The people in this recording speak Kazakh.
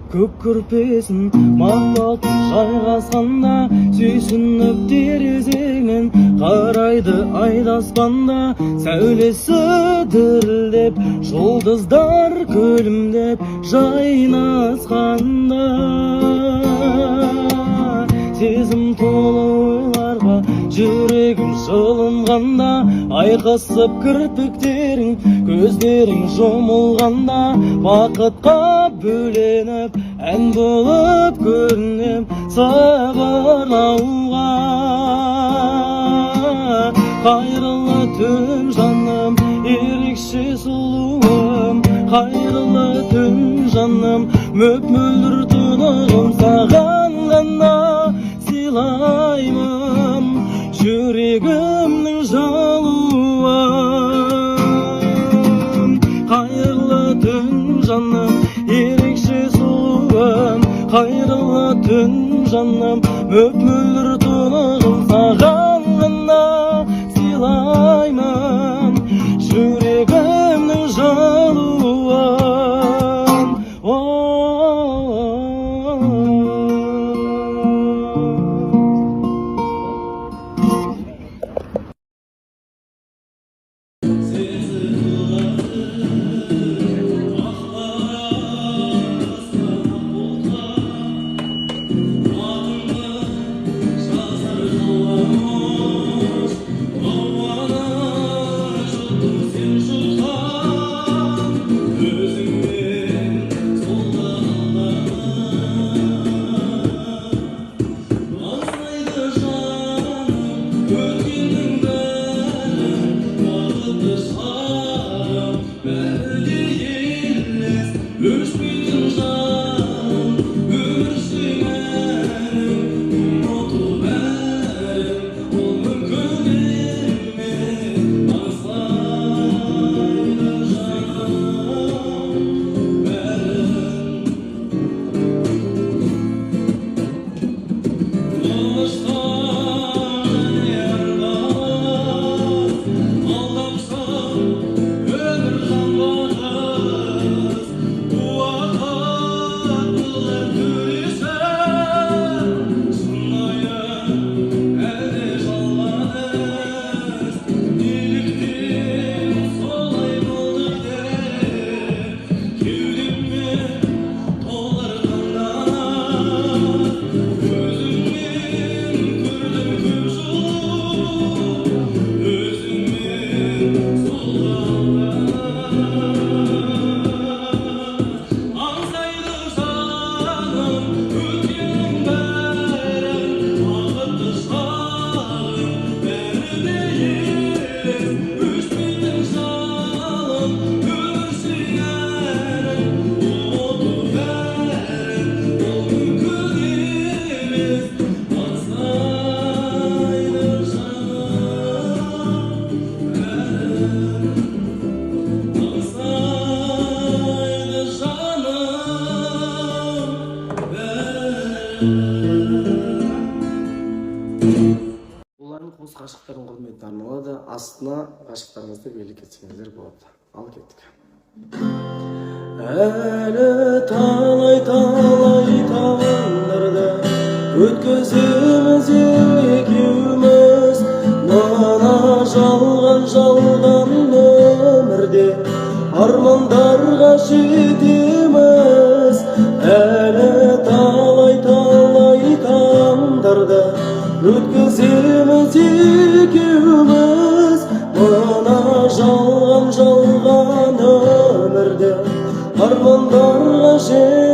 көк көрпесін мақпалтын жайғасқанда, сүйсініп терезеңнен қарайды айды аспанда. Сәулесі дірілдеп, жұлдыздар күлімдеп жайнасқанда, сезім толы ойларға жүрегім жылынғанда, айқасып кірпіктерің, көздерің жұмылғанда, бақытқа бөленіп, ән болып көрінем сағынауға. Қайырлы түн жаным, ерекше сұлуым, қайырлы түн жаным, мөп-мөлдір тұнығым, саған ғана сыйлаймын жүрегімнің жалуын. Қайырлы түн жаным, ерекше сұлуым, қайырлы түн жаным, мөп-мөлдір тұнығым, саған ғана сыйлаймын жүрегімнің жалуын. Олардың қос ғашықтардың құрметіне арналады. Астына ғашықтарыңызды белгі етсеңіздер болады. Ал кеттік. Әлі талай таңдарды өткіземіз екеуміз, мына жалған өмірде армандарға жетеміз. Әлі талай таңдарды өткіземіз екеуміз, мына жалған өмірде армандарға жетеміз.